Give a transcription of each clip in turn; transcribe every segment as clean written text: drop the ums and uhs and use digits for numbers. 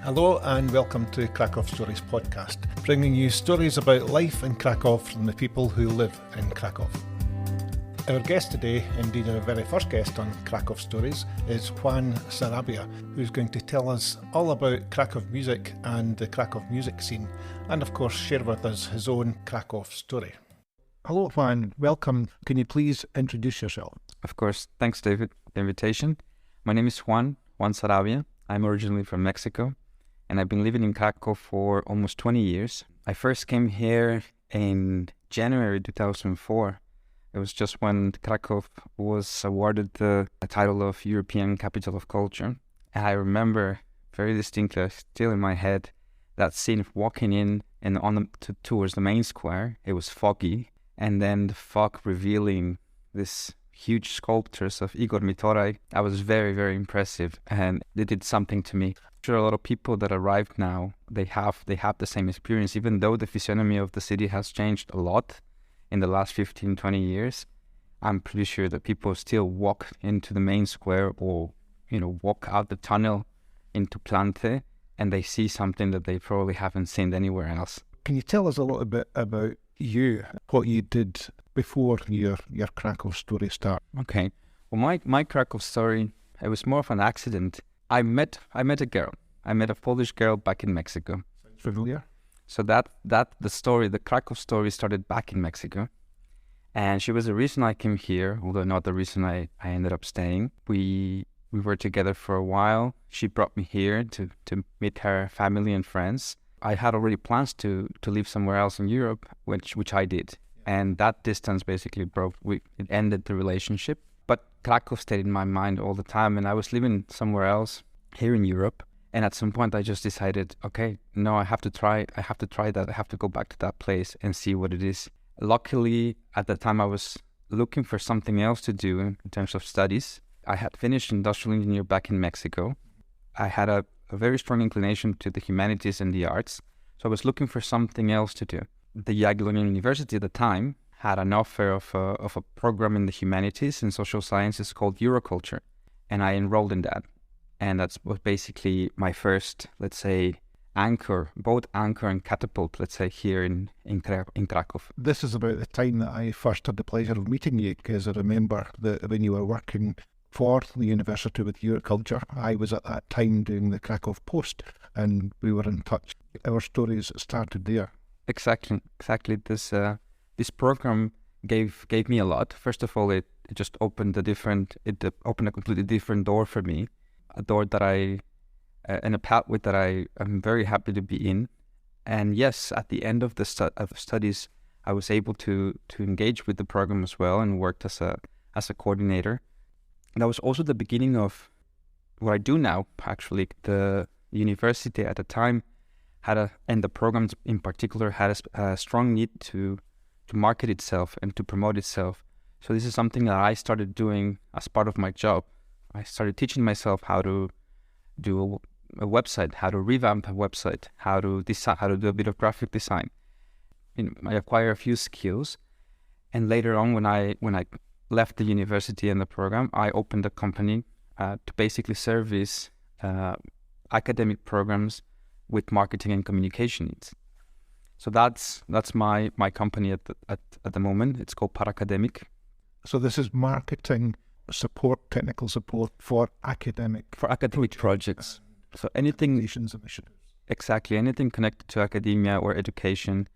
Hello and welcome to Kraków Stories podcast, bringing you stories about life in Kraków from the people who live in Kraków. Our guest today, indeed our very first guest on Kraków Stories, is Juan Sarabia, who's going to tell us all about Kraków music and the Kraków music scene, and of course share with us his own Kraków story. Hello Juan, welcome. Can you please introduce yourself? Of course, thanks David for the invitation. My name is Juan Sarabia. I'm originally from Mexico, and I've been living in Kraków for almost 20 years. I first came here in January 2004. It was just when Kraków was awarded the title of European Capital of Culture. And I remember very distinctly, still in my head, that scene of walking in and towards the main square. It was foggy, and then the fog revealing this huge sculptures of Igor Mitorai. That was very, very impressive, and it did something to me. I'm sure a lot of people that arrived now, they have the same experience, even though the physiognomy of the city has changed a lot in the last 15, 20 years. I'm pretty sure that people still walk into the main square or, walk out the tunnel into Plante, and they see something that they probably haven't seen anywhere else. Can you tell us a little bit about you, what you did before your Kraków story start? Okay. Well, my Kraków story, it was more of an accident. I met a girl. I met a Polish girl back in Mexico. Sounds familiar. So the Kraków story started back in Mexico. And she was the reason I came here, although not the reason I ended up staying. We were together for a while. She brought me here to meet her family and friends. I had already plans to live somewhere else in Europe, which I did. And that distance basically it ended the relationship. But Kraków stayed in my mind all the time, and I was living somewhere else here in Europe. And at some point I just decided, okay, no, I have to try that. I have to go back to that place and see what it is. Luckily, at the time I was looking for something else to do in terms of studies. I had finished industrial engineer back in Mexico. I had a very strong inclination to the humanities and the arts. So I was looking for something else to do. The Jagiellonian University at the time had an offer of a program in the humanities and social sciences called Euroculture. And I enrolled in that. And that was basically my first, let's say, both anchor and catapult, let's say, here in Kraków. This is about the time that I first had the pleasure of meeting you, because I remember that when you were working for the university with Euroculture, I was at that time doing the Kraków Post, and we were in touch. Our stories started there. Exactly. This program gave me a lot. First of all, it just opened a completely different door for me, a door that and a pathway that I am very happy to be in. And yes, at the end of the studies, I was able to engage with the program as well and worked as a coordinator. That was also the beginning of what I do now. Actually, the university at the time and the programs in particular had a strong need to market itself and to promote itself. So this is something that I started doing as part of my job. I started teaching myself how to do a website, how to revamp a website, how to do a bit of graphic design. I acquired a few skills, and later on, when I left the university and the program, I opened a company to basically service academic programs with marketing and communication needs. So that's my company at the moment. It's called Paracademic. So this is marketing support, technical support for academic projects. So anything initiatives. Exactly, anything connected to academia or education,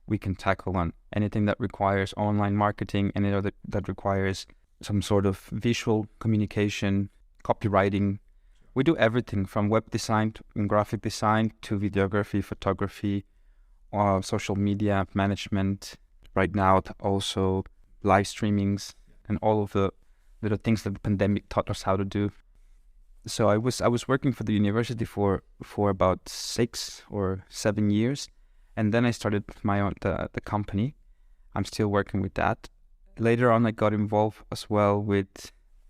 we can tackle on. Anything that requires online marketing, anything that requires some sort of visual communication, copywriting. We do everything from web design and graphic design to videography, photography, social media management. Right now, also live streamings and all of the little things that the pandemic taught us how to do. So I was working for the university for about 6 or 7 years, and then I started my own the company. I'm still working with that. Later on, I got involved as well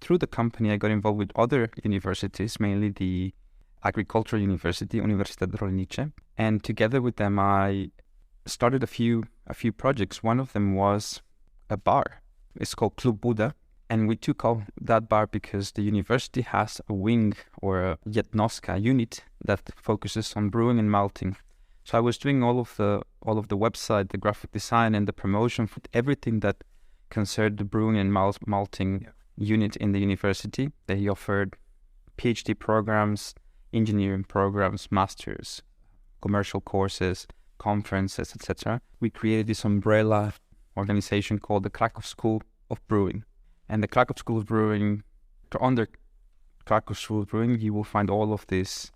through the company. I got involved with other universities, mainly the Agricultural University, Universitat Rolnicze, and together with them, I started a few projects. One of them was a bar. It's called Klub Buda. And we took up that bar because the university has a wing or a jednostka unit that focuses on brewing and malting. So I was doing all of the website, the graphic design, and the promotion for everything that concerned the brewing and malting unit in the university. They offered PhD programs, engineering programs, masters, commercial courses, conferences, etc. We created this umbrella organization called the Kraków School of Brewing. And the Kraków School of Brewing, under Kraków School of Brewing, you will find all of these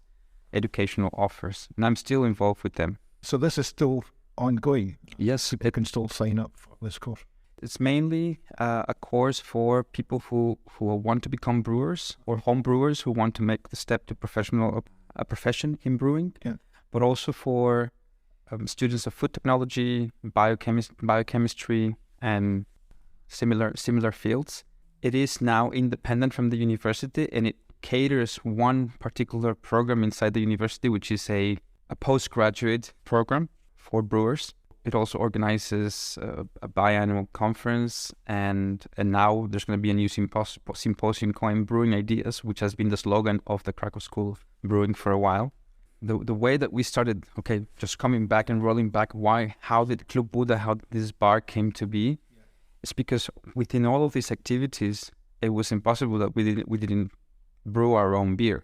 educational offers. And I'm still involved with them. So this is still ongoing? Yes. People can still sign up for this course? It's mainly a course for people who want to become brewers or home brewers who want to make the step to a profession in brewing, but also for students of food technology, biochemistry, and similar fields. It is now independent from the university, and it caters one particular program inside the university, which is a postgraduate program for brewers. It also organizes a biannual conference, and now there's going to be a new symposium called Brewing Ideas, which has been the slogan of the Kraków School of Brewing for a while. The way that we started, just coming back and rolling back, how did Klub Buda, how this bar came to be? It's because within all of these activities, it was impossible that we didn't brew our own beer.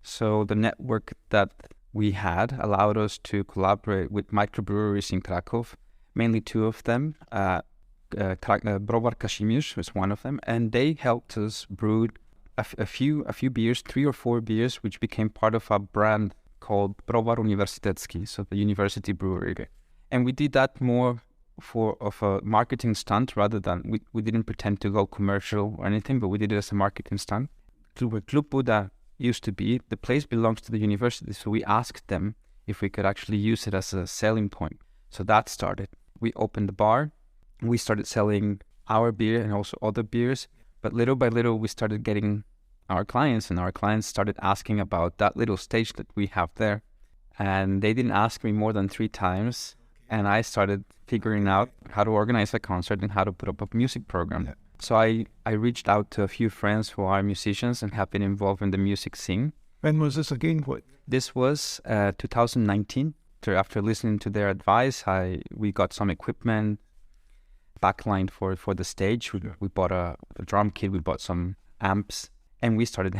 So the network that we had allowed us to collaborate with microbreweries in Kraków, mainly two of them. Browar Kazimierz was one of them, and they helped us brew a few beers, 3 or 4 beers, which became part of a brand called Browar Uniwersytecki, so the university brewery. And we did that more of a marketing stunt rather than we didn't pretend to go commercial or anything, but we did it as a marketing stunt. Where Klub Buda used to be, the place belongs to the university, so we asked them if we could actually use it as a selling point. So that started. We opened the bar, we started selling our beer and also other beers, but little by little we started getting our clients, and our clients started asking about that little stage that we have there. And they didn't ask me more than 3 times, and I started figuring out how to organize a concert and how to put up a music program. Yeah. So I reached out to a few friends who are musicians and have been involved in the music scene. When was this again? This was 2019. After listening to their advice, we got some equipment, backline for the stage. We bought a drum kit, we bought some amps, and we started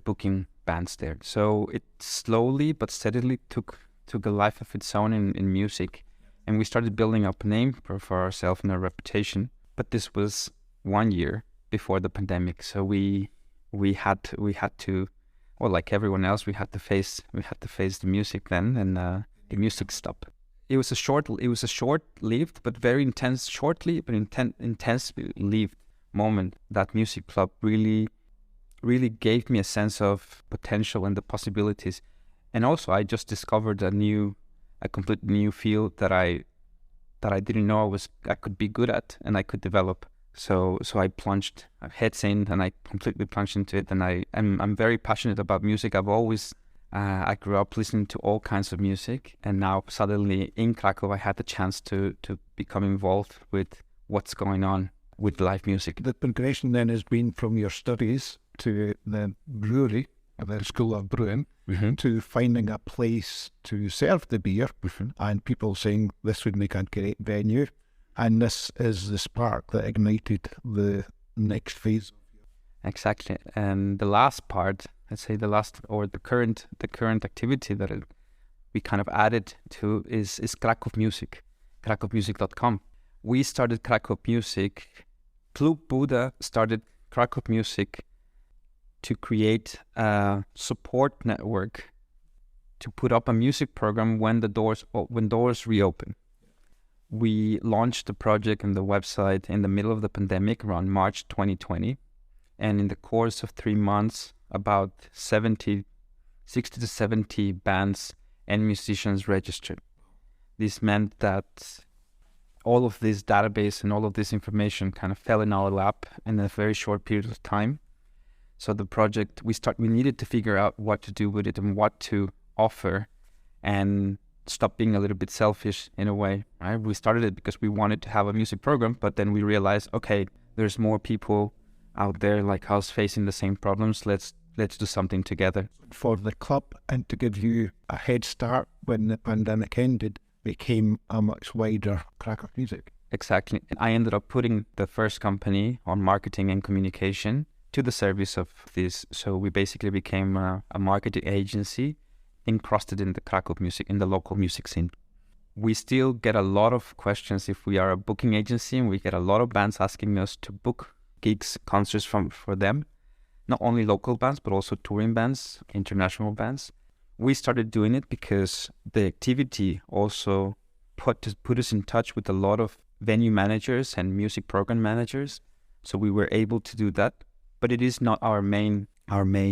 booking bands there. So it slowly but steadily took a life of its own in music, and we started building up a name for ourselves and a reputation. But this was 1 year before the pandemic, so we had to, well, like everyone else, we had to face the music then, and the music stopped. It was a short-lived but very intense, intensely lived moment. That music club really gave me a sense of potential and the possibilities, and also I just discovered a completely new field that I didn't know I could be good at and I could develop. So I plunged heads in, and I completely plunged into it. And I'm very passionate about music. I grew up listening to all kinds of music, and now suddenly in Krakow I had the chance to become involved with what's going on with live music. The progression then has been from your studies to the brewery, the School of Brewing, to finding a place to serve the beer, and people saying this would make a great venue, and this is the spark that ignited the next phase. Exactly. And the last part, let's say the current activity that we kind of added to is Kraków Music, krakowmusic.com. We started Kraków Music. Klub Buda started Kraków Music to create a support network to put up a music program when doors reopen. We launched the project and the website in the middle of the pandemic around March 2020, and in the course of 3 months, about 60 to 70 bands and musicians registered. This meant that all of this database and all of this information kind of fell in our lap in a very short period of time. So the project, we needed to figure out what to do with it and what to offer, and stop being a little bit selfish in a way, right? We started it because we wanted to have a music program, but then we realized, okay, there's more people out there like us facing the same problems. Let's do something together. For the club, and to give you a head start when the pandemic ended, became a much wider Kraków Music. Exactly. And I ended up putting the first company on marketing and communication to the service of this. So we basically became a marketing agency encrusted in the Kraków music, in the local music scene. We still get a lot of questions if we are a booking agency, and we get a lot of bands asking us to book gigs, concerts for them. Not only local bands, but also touring bands, international bands. We started doing it because the activity also put us in touch with a lot of venue managers and music program managers. So we were able to do that, but it is not our main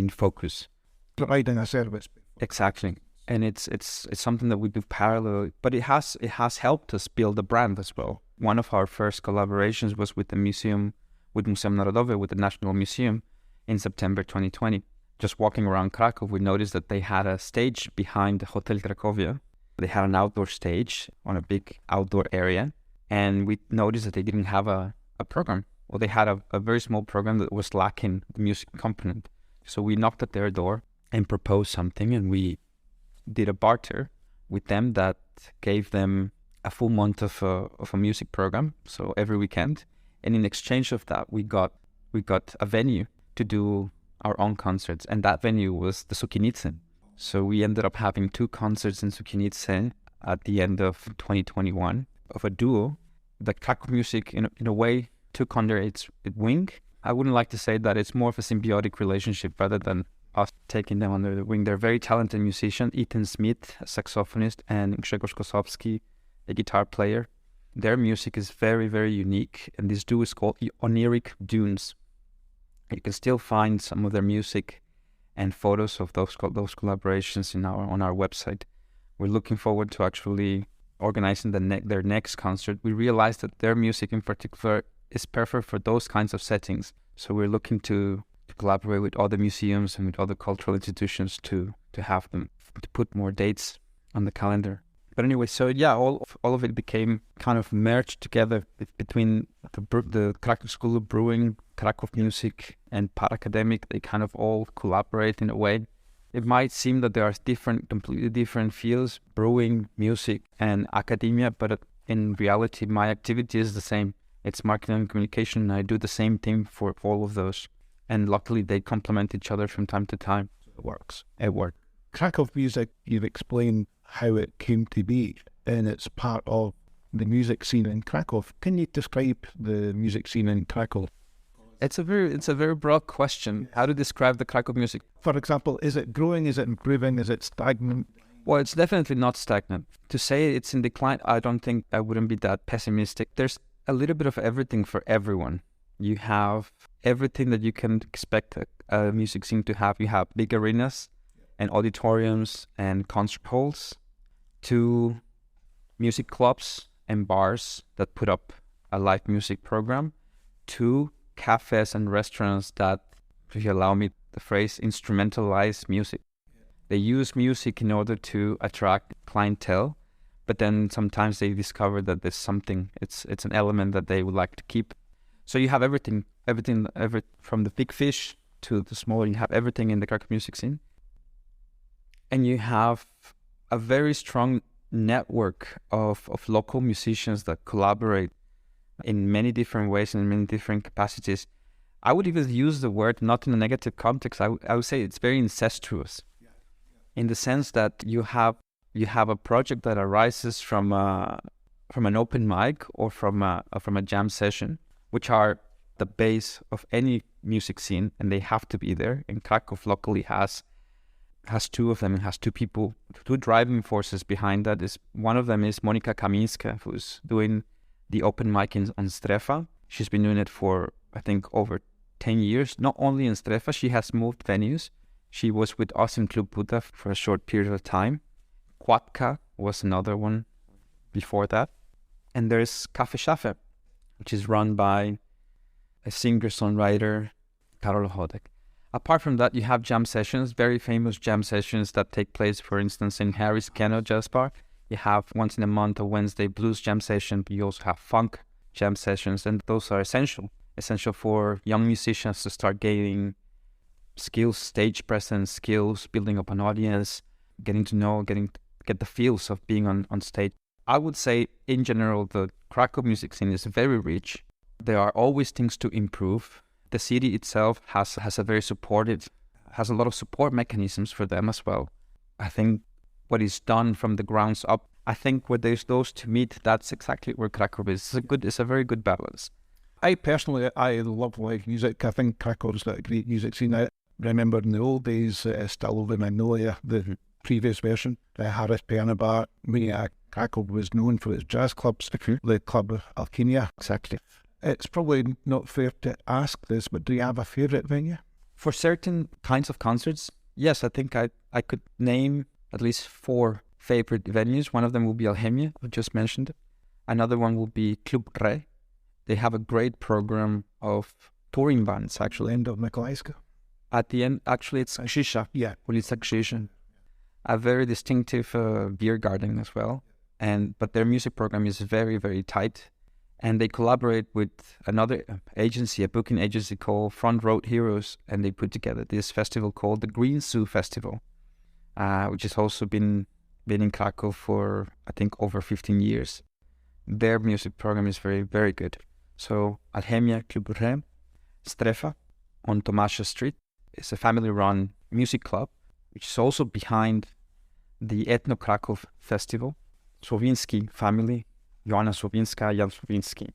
focus. Providing a service. Exactly. And it's something that we do parallel, but it has helped us build a brand as well. One of our first collaborations was with the museum, with Muzeum Narodowe, with the National Museum in September 2020. Just walking around Kraków, we noticed that they had a stage behind the Hotel Cracovia. They had an outdoor stage on a big outdoor area, and we noticed that they didn't have a program. Well, they had a very small program that was lacking the music component. So we knocked at their door and proposed something, and we did a barter with them that gave them a full month of a music program, so every weekend. And in exchange of that, we got a venue to do our own concerts, and that venue was the Sukienice. So we ended up having 2 concerts in Sukienice at the end of 2021 of a duo that Kraków Music in a way took under its wing. I wouldn't like to say that it's more of a symbiotic relationship rather than us taking them under the wing. They're very talented musicians, Ethan Smith, a saxophonist, and Grzegorz Kosowski, a guitar player. Their music is very, very unique, and this duo is called Oniric Dunes. You can still find some of their music and photos of those collaborations on our website. We're looking forward to actually organizing their next concert. We realized that their music in particular is perfect for those kinds of settings. So we're looking to collaborate with other museums and with other cultural institutions to have them, to put more dates on the calendar. But anyway, so yeah, all of it became kind of merged together between the Kraków School of Brewing, Kraków Music, and Paracademic. They kind of all collaborate in a way. It might seem that there are completely different fields, brewing, music, and academia, but in reality, my activity is the same. It's marketing and communication, and I do the same thing for all of those. And luckily, they complement each other from time to time. It works. Kraków Music, you've explained how it came to be, and it's part of the music scene in Kraków. Can you describe the music scene in Kraków? It's a very broad question. How to describe the Kraków music? For example, is it growing? Is it improving? Is it stagnant? Well, it's definitely not stagnant. To say it's in decline, I wouldn't be that pessimistic. There's a little bit of everything for everyone. You have everything that you can expect a music scene to have. You have big arenas and auditoriums and concert halls, to music clubs and bars that put up a live music program, to cafes and restaurants that, if you allow me the phrase, instrumentalize music. They use music in order to attract clientele, but then sometimes they discover that there's something, it's an element that they would like to keep. So you have everything from the big fish to the smaller, you have everything in the Kraków music scene. And you have a very strong network of local musicians that collaborate in many different ways and in many different capacities. I would even use the word, not in a negative context, I would say it's very incestuous, in the sense that you have a project that arises from an open mic or from a jam session, which are the base of any music scene, and they have to be there. And Kraków locally has 2 of them, and has 2 people, 2 driving forces behind that. One of them is Monika Kamińska, who's doing the open mic on Strefa. She's been doing it for, I think, over 10 years. Not only in Strefa, she has moved venues. She was with us in Klub Buda for a short period of time. Kładka was another one before that. And there's Kafe Szafe, which is run by a singer-songwriter, Karol Chodek. Apart from that, you have jam sessions, very famous jam sessions that take place, for instance, in Harry's Keno Jazz Bar. You have once in a month a Wednesday blues jam session, but you also have funk jam sessions, and those are essential essential for young musicians to start gaining skills, stage presence skills, building up an audience, getting to know, get the feels of being on stage. I would say in general the Krakow music scene is very rich. There are always things to improve. The city itself has a lot of support mechanisms for them as well. I think what is done from the grounds up, I think where there's those to meet, that's exactly where Krakow is. It's a very good balance. I personally love live music. I think Krakow's got a great music scene. I remember in the old days, still over Magnolia, the previous version, the Harris Piano Bar. Krakow was known for its jazz clubs, the Club Alchemia. Exactly. It's probably not fair to ask this, but do you have a favourite venue? For certain kinds of concerts, yes, I think I could name at least 4 favorite venues. One of them will be Alchemia, I just mentioned. Another one will be Klub Buda. They have a great program of touring bands, actually. End of Mikołajska. At the end, actually, it's Shisha. Yeah. Ulica Krzyża. A very distinctive beer garden as well. But their music program is very, very tight. And they collaborate with another agency, a booking agency called Front Road Heroes. And they put together this festival called the Green Zoo Festival, which has also been in Krakow for, I think, over 15 years. Their music program is very, very good. So Alchemia, Klub Buda, Strefa on Tomasza Street is a family-run music club, which is also behind the Ethno Kraków Festival. Słowinski family, Joanna Słowinska, Jan Słowinski.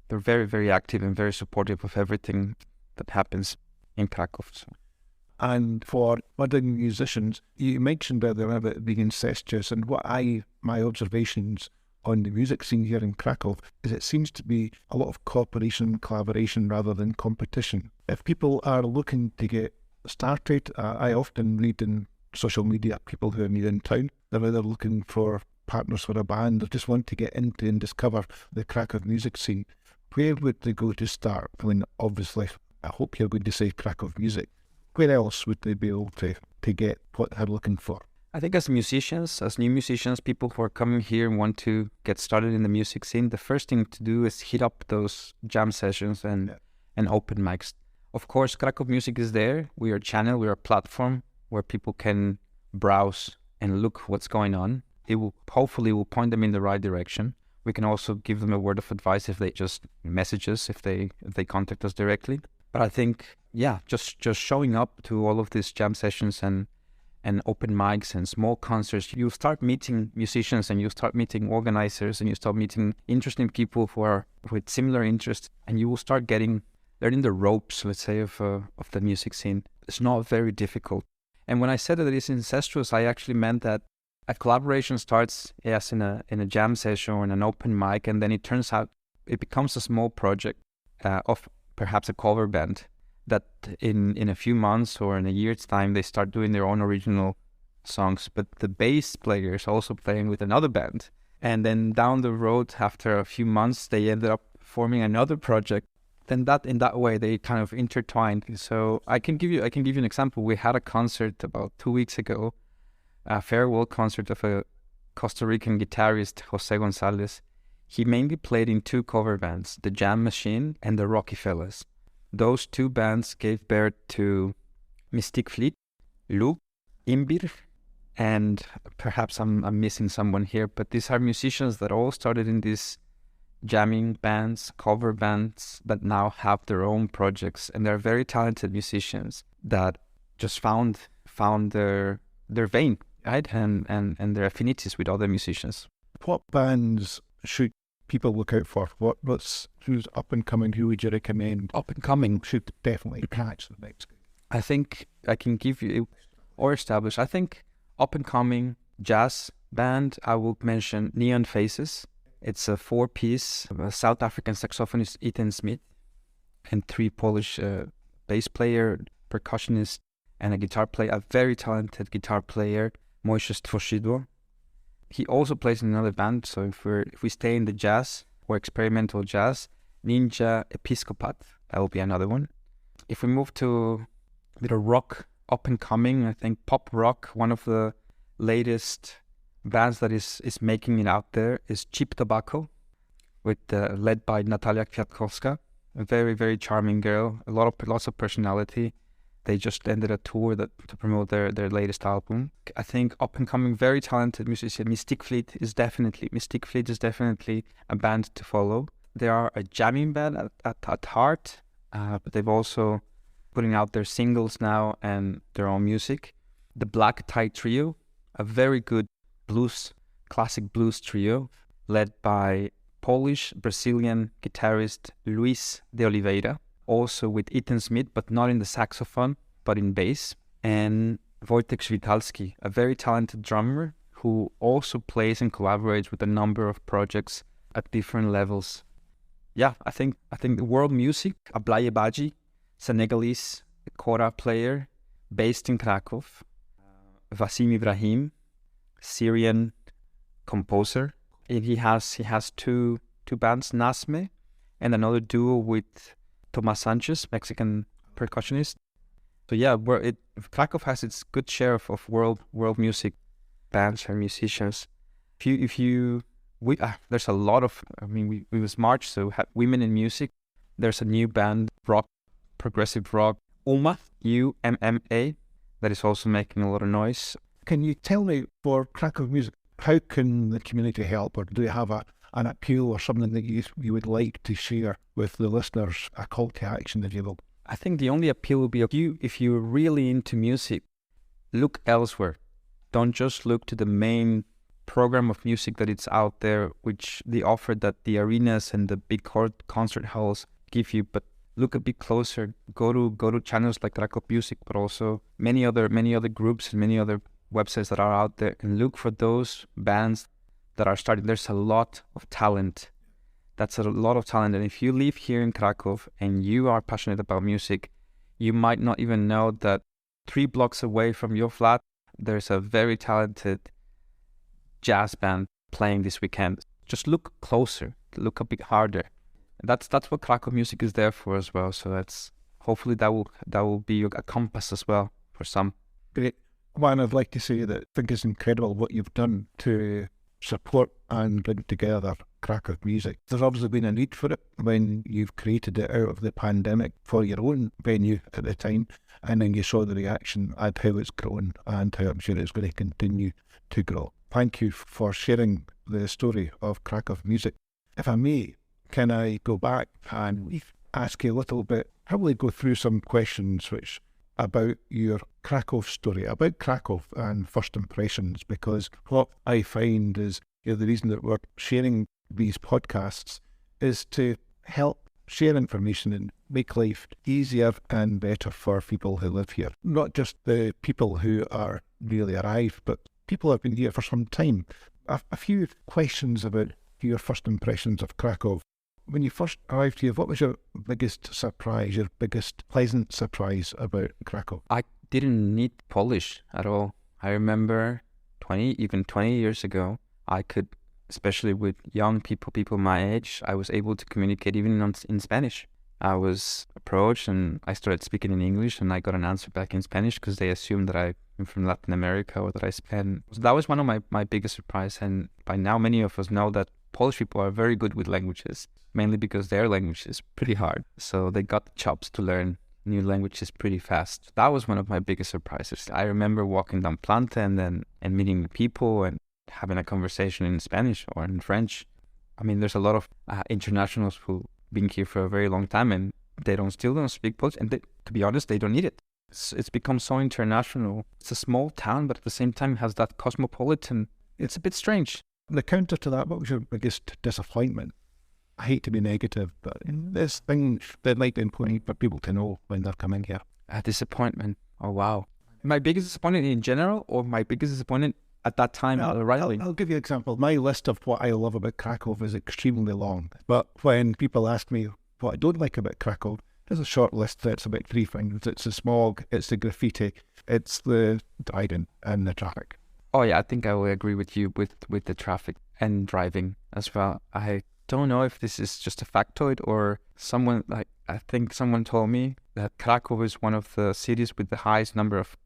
They're very, very active and very supportive of everything that happens in Kraków. So. And for budding musicians, you mentioned earlier about being incestuous, and my observations on the music scene here in Krakow is it seems to be a lot of cooperation, collaboration rather than competition. If people are looking to get started, I often read in social media people who are new in town, they're either looking for partners for a band or just want to get into and discover the Krakow music scene. Where would they go to start? I mean, obviously, I hope you're going to say Krakow Music. Where else would they be able to get what they're looking for? I think as musicians, as new musicians, people who are coming here and want to get started in the music scene, the first thing to do is hit up those jam sessions and open mics. Of course, Kraków Music is there. We are a channel, we are a platform where people can browse and look what's going on. It will hopefully point them in the right direction. We can also give them a word of advice if they just message us, if they contact us directly. But I think, just showing up to all of these jam sessions and open mics and small concerts, you start meeting musicians and you start meeting organizers and you start meeting interesting people who are with similar interests, and you will start learning the ropes, let's say, of the music scene. It's not very difficult. And when I said that it's incestuous, I actually meant that a collaboration starts, yes, in a jam session or in an open mic, and then it turns out it becomes a small project of perhaps a cover band that in a few months or in a year's time, they start doing their own original songs. But the bass player is also playing with another band. And then down the road, after a few months, they ended up forming another project. Then in that way, they kind of intertwined. So I can give you an example. We had a concert about 2 weeks ago, a farewell concert of a Costa Rican guitarist, Jose Gonzalez. He mainly played in 2 cover bands, the Jam Machine and the Rocky Fellas. Those 2 bands gave birth to Mystic Fleet, Luke, Imbir, and perhaps I'm missing someone here, but these are musicians that all started in these jamming bands, cover bands that now have their own projects, and they're very talented musicians that just found their vein, right, and their affinities with other musicians. What bands should people look out for? Who's up and coming? Who would you recommend? Up and coming should definitely catch the next gig. I think I can give you or establish. I think up and coming jazz band. I will mention Neon Faces. It's a 4-piece South African saxophonist Ethan Smith and 3 Polish bass player, percussionist, and a guitar player. A very talented guitar player, Mojżesz Tworzyło. He also plays in another band, so if we stay in the jazz or experimental jazz, Ninja Episcopat, that will be another one. If we move to a bit of rock, up and coming, I think pop rock, one of the latest bands that is making it out there is Cheap Tobacco, led by Natalia Kwiatkowska. a very, very charming girl, lots of personality. They just ended a tour to promote their latest album. I think up-and-coming, very talented musician, Mystic Fleet is definitely a band to follow. They are a jamming band at heart, but they've also putting out their singles now and their own music. The Black Tie Trio, a very good classic blues trio, led by Polish-Brazilian guitarist Luis de Oliveira, also with Ethan Smith, but not in the saxophone, but in bass, and Wojtek Świtalski, a very talented drummer who also plays and collaborates with a number of projects at different levels. Yeah, I think the world music, Ablaye Badji, Senegalese kora player based in Kraków, Wasim Ibrahim, Syrian composer, and he has two bands, Nasme, and another duo with Tomas Sanchez, Mexican percussionist. So yeah, Kraków has its good share of world music bands and musicians. There's a lot of. We was March, so women in music. There's a new band, rock, progressive rock, UMA, UMMA, that is also making a lot of noise. Can you tell me, for Kraków Music, how can the community help, or do you have an appeal or something that you would like to share with the listeners, a call to action, if you will? I think the only appeal would be if you're really into music, look elsewhere. Don't just look to the main program of music that it's out there, which the offer that the arenas and the big concert halls give you, but look a bit closer. Go to channels like Kraków Music, but also many other groups and many other websites that are out there, and look for those bands that are starting. There's a lot of talent. That's a lot of talent. And if you live here in Kraków and you are passionate about music, you might not even know that 3 blocks away from your flat, there's a very talented jazz band playing this weekend. Just look closer, look a bit harder. And that's what Kraków Music is there for as well. So hopefully that will be a compass as well for some. Great. Juan, I'd like to say that I think it's incredible what you've done to support and bring together Kraków Music. There's obviously been a need for it when you've created it out of the pandemic for your own venue at the time, and then you saw the reaction and how it's grown and how I'm sure it's going to continue to grow. Thank you for sharing the story of Kraków Music. If I may, can I go back and ask you a little bit, probably go through some questions about your Kraków story, about Kraków and first impressions, because what I find is the reason that we're sharing these podcasts is to help share information and make life easier and better for people who live here. Not just the people who are newly arrived, but people who have been here for some time. A few questions about your first impressions of Kraków. When you first arrived here, what was your biggest surprise, your biggest pleasant surprise about Kraków? I didn't need Polish at all. I remember 20 years ago, I could, especially with young people my age, I was able to communicate even in Spanish. I was approached and I started speaking in English, and I got an answer back in Spanish because they assumed that I'm from Latin America or that I spend. So that was one of my biggest surprise. And by now, many of us know that Polish people are very good with languages, mainly because their language is pretty hard. So they got the chops to learn new languages pretty fast. That was one of my biggest surprises. I remember walking down Planta and meeting people and having a conversation in Spanish or in French. I mean, there's a lot of internationals who've been here for a very long time and they still don't speak Polish. And to be honest, they don't need it. It's become so international. It's a small town, but at the same time it has that cosmopolitan. It's a bit strange. The counter to that, what was your biggest disappointment? I hate to be negative, but there's things that might be important for people to know when they're coming here. A disappointment. Oh, wow. My biggest disappointment in general, or my biggest disappointment at that time? I'll give you an example. My list of what I love about Kraków is extremely long. But when people ask me what I don't like about Kraków, there's a short list that's about 3 things. It's the smog, it's the graffiti, it's the driving and the traffic. Oh yeah, I think I will agree with you with the traffic and driving as well. I don't know if this is just a factoid or I think someone told me that Kraków is one of the cities with the highest number of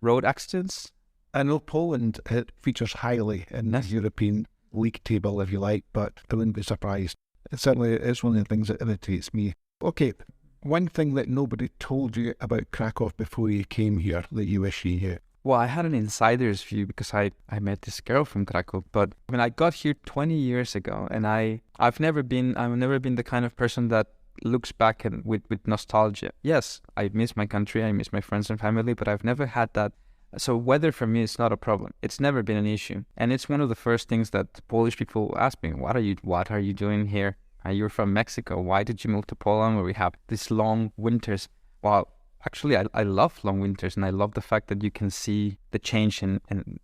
road accidents. I know Poland, it features highly in the European League table, if you like, but I wouldn't be surprised. It certainly is one of the things that irritates me Okay, one thing that nobody told you about Krakow before you came here that you wish you knew. Well, I had an insider's view because I met this girl from Krakow, but I mean, I got here 20 years ago, and I've never been the kind of person that looks back and with nostalgia. Yes, I miss my country, I miss my friends and family, but I've never had that. So weather for me is not a problem. It's never been an issue, and it's one of the first things that Polish people ask me: What are you doing here? You're from Mexico. Why did you move to Poland where we have these long winters? Well, actually, I love long winters, and I love the fact that you can see the change in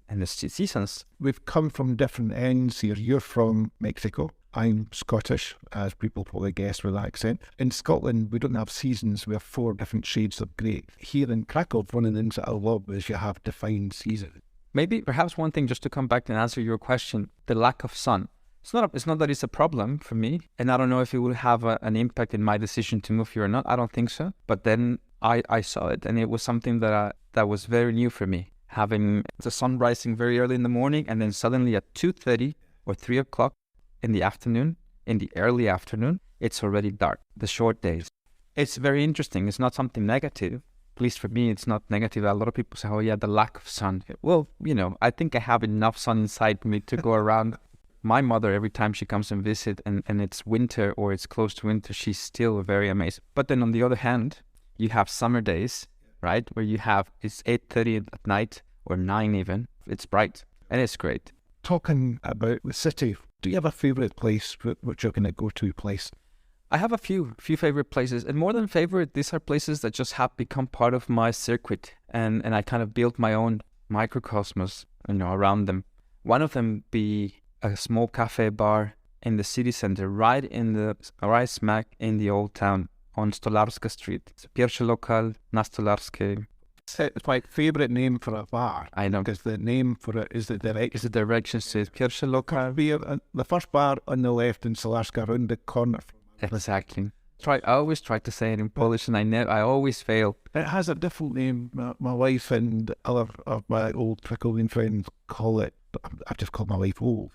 the seasons. We've come from different ends here. You're from Mexico. I'm Scottish, as people probably guess with that accent. In Scotland, we don't have seasons. We have 4 different shades of grey. Here in Krakow, one of the things that I love is you have defined seasons. Maybe, perhaps one thing, just to come back and answer your question, the lack of sun. It's not that it's a problem for me, and I don't know if it will have an impact in my decision to move here or not. I don't think so. But then I saw it, and it was something that was very new for me. Having the sun rising very early in the morning, and then suddenly at 2:30 or 3 o'clock in the afternoon, in the early afternoon, it's already dark. The short days. It's very interesting. It's not something negative. At least for me, it's not negative. A lot of people say, "Oh yeah, the lack of sun." Well, I think I have enough sun inside me to go around. My mother, every time she comes and visit, and it's winter or it's close to winter, she's still very amazed. But then on the other hand, you have summer days, right, where it's 8:30 at night or 9 even. It's bright and it's great. Talking about the city, do you have a favourite place which you're going to go to place? I have a few favorite places, and more than favorite, these are places that just have become part of my circuit, and I kind of built my own microcosmos, around them. One of them be a small cafe bar in the city center, right smack in the old town on Stolarska Street. It's Pierwszy Lokal na Stolarskiej. It's my favourite name for a bar. I know. Because the name for it is the direction. It's the direction says Pierwszy Lokal. The first bar on the left in Stolarska, around the corner. Exactly. I always try to say it in Polish, and I always fail. It has a different name. My wife and other of my old Krakowian friends call it, I just call my wife old.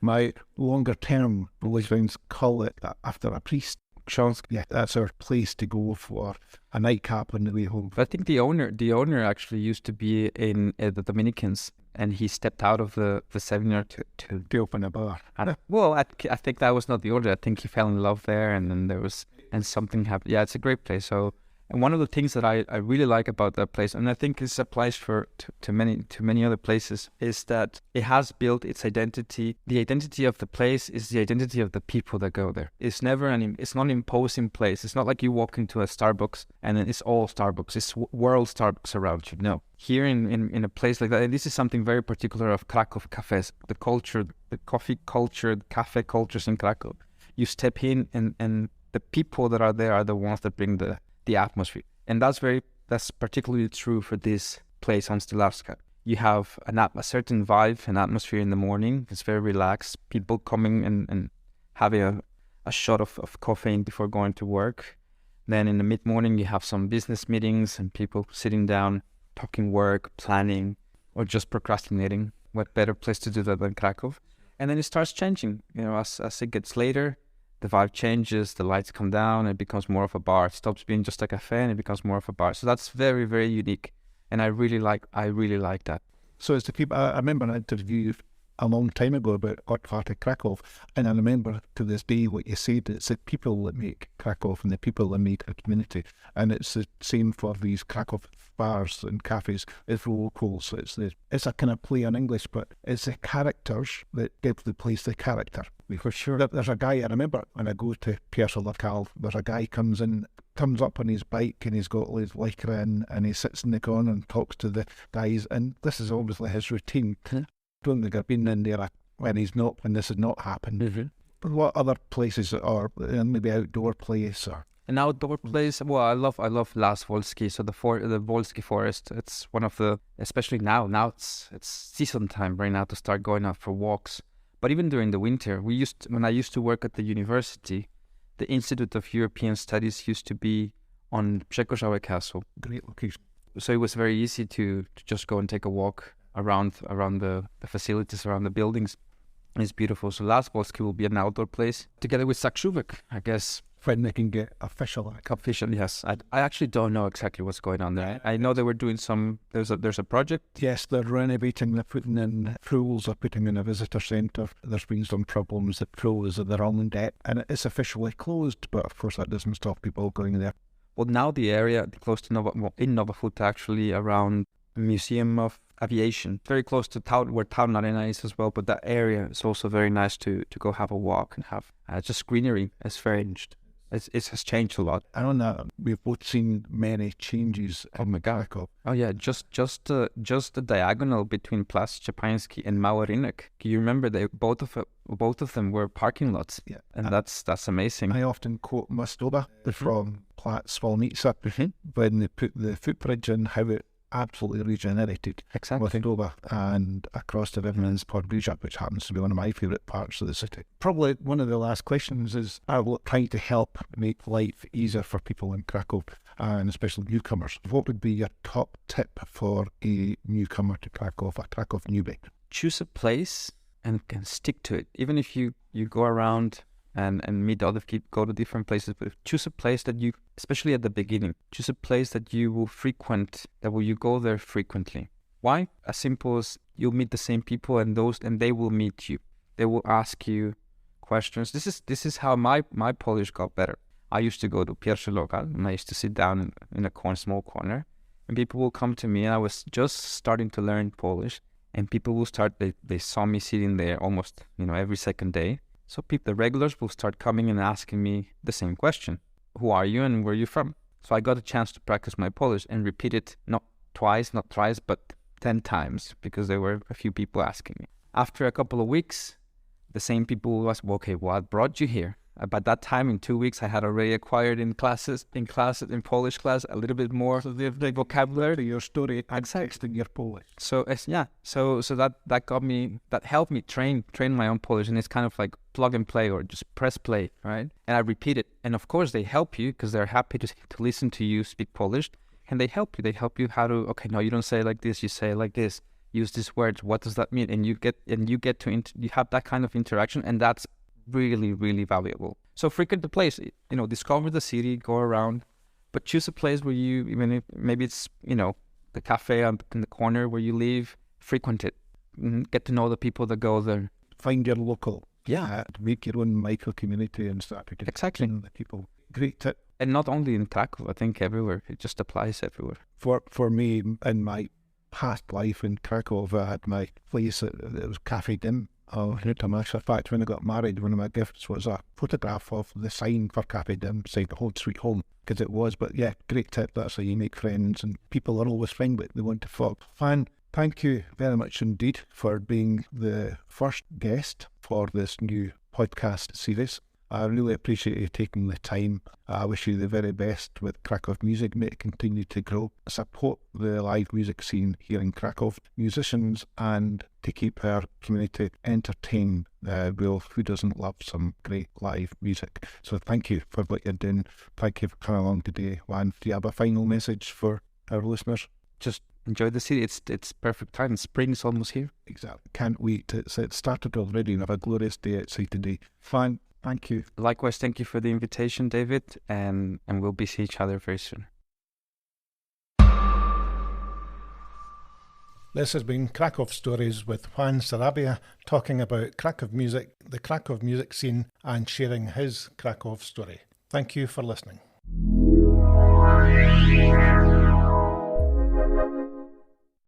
My longer term Polish friends call it after a priest. Yeah, that's our place to go for a nightcap on the way home. But I think the owner actually used to be in the Dominicans, and he stepped out of the seminar to open a bar. Well, I think that was not the order. I think he fell in love there, and then something happened. Yeah, it's a great place. So, and one of the things that I really like about that place, and I think this applies to many other places, is that it has built its identity. The identity of the place is the identity of the people that go there. It's it's not an imposing place. It's not like you walk into a Starbucks and then it's all Starbucks. It's world Starbucks around you. No. Here in a place like that, and this is something very particular of Krakow cafes, the culture, the coffee culture, the cafe cultures in Krakow. You step in and the people that are there are the ones that bring the atmosphere. And that's particularly true for this place on Stolarska. You have a certain vibe and atmosphere in the morning. It's very relaxed. People coming and having a shot of caffeine before going to work. Then in the mid-morning, you have some business meetings and people sitting down, talking work, planning, or just procrastinating. What better place to do that than Krakow? And then it starts changing. As it gets later, the vibe changes, the lights come down, it becomes more of a bar. It stops being just a cafe and it becomes more of a bar. So that's very, very unique. And I really like that. So as the people, I remember an interview a long time ago about what part of Krakow, and I remember to this day what you said. It's the people that make Krakow and the people that make a community, and it's the same for these Krakow bars and cafes. It's locals. It's a kind of play on English, but it's the characters that give the place the character. For sure. There's a guy, I remember when I go to Pierwszy Lokal, there's a guy comes up on his bike and he's got his lycra in, and he sits in the corner and talks to the guys, and this is obviously his routine. Don't think I've been in there when this has not happened. Mm-hmm. What other places are maybe outdoor place or an outdoor place? Well, I love Las Wolski. So the Wolski Forest. It's one of the, especially now it's season time right now to start going out for walks. But even during the winter, when I used to work at the university, the Institute of European Studies used to be on Przekorzałe Castle. Great location. So it was very easy to just go and take a walk around the facilities, around the buildings. It's beautiful. So Las Wolski will be an outdoor place together with Sakrzówek, I guess. when they can get official act. Official, yes. I actually don't know exactly what's going on there. I know they were doing there's a project. Yes, they're renovating, they're putting in pools, they're putting in a visitor centre. There's been some problems. The pool is in the wrong debt and it is officially closed, but of course that doesn't stop people going there. Well, now the area close to in Nova Huta, actually around the Museum of Aviation, very close to town, where Town Arena is as well, but that area is also very nice to go have a walk and have just greenery. It's very changed. It has changed a lot. And on that, we've both seen many changes in Kraków. Oh yeah, just the diagonal between Plac Szczepański and Mały Rynek. You remember both of them were parking lots. Yeah, and that's amazing. I often quote Mostoba from Plac Słoneczny when they put the footbridge in, how it absolutely regenerated. Exactly. Mostoba and across the river in Podbrzeża, which happens to be one of my favourite parts of the city. Probably one of the last questions is, I will try to help make life easier for people in Kraków, and especially newcomers. What would be your top tip for a newcomer to Kraków, a Kraków newbie? Choose a place and stick to it. Even if you go around and meet other people, go to different places, but choose a place that you, especially at the beginning, choose a place that you will frequent, you go there frequently. Why? As simple as you'll meet the same people and they will meet you. They will ask you questions. This is how my Polish got better. I used to go to Pierwszy Lokal and I used to sit down in a small corner, and people will come to me, and I was just starting to learn Polish, and people will they saw me sitting there almost every second day. So the regulars will start coming and asking me the same question. Who are you and where are you from? So I got a chance to practice my Polish and repeat it not twice, not thrice, but 10 times, because there were a few people asking me. After a couple of weeks, the same people will ask, well, okay, what brought you here? By that time, in 2 weeks, I had already acquired in Polish class, a little bit more of the vocabulary. To your story, exactly. Your Polish. So that got me, that helped me train my own Polish, and it's kind of like plug and play or just press play, right? And I repeat it, and of course they help you because they're happy to listen to you speak Polish, and they help you. They help you how to, okay, no, you don't say it like this, you say it like this. Use these words. What does that mean? And you get to you have that kind of interaction, and that's really, really valuable. So frequent the place, discover the city, go around, but choose a place where you, even if maybe it's, the cafe in the corner where you live, frequent it. Get to know the people that go there. Find your local. Yeah. Make your own micro community and start to get exactly the people. Great tip. And not only in Kraków, I think everywhere. It just applies everywhere. For me, in my past life in Kraków, I had my place, it was Cafe Dim. In fact, when I got married, one of my gifts was a photograph of the sign for Cafe Dim, saying Home Sweet Home, because it was. But yeah, great tip. That's how you make friends, and people are always friendly. They want to talk. Thank you very much indeed for being the first guest for this new podcast series. I really appreciate you taking the time. I wish you the very best with Kraków Music. May it continue to grow. Support the live music scene here in Kraków, musicians, and to keep our community entertained. Well, who doesn't love some great live music? So thank you for what you're doing. Thank you for coming along today. Juan, do you have a final message for our listeners? Just enjoy the city. It's perfect time. Spring is almost here. Exactly. Can't wait. It started already. We have a glorious day outside today. Fine. Thank you. Likewise, thank you for the invitation, David, and we'll be seeing each other very soon. This has been Kraków Stories with Juan Sarabia, talking about Kraków music, the Kraków music scene, and sharing his Kraków story. Thank you for listening.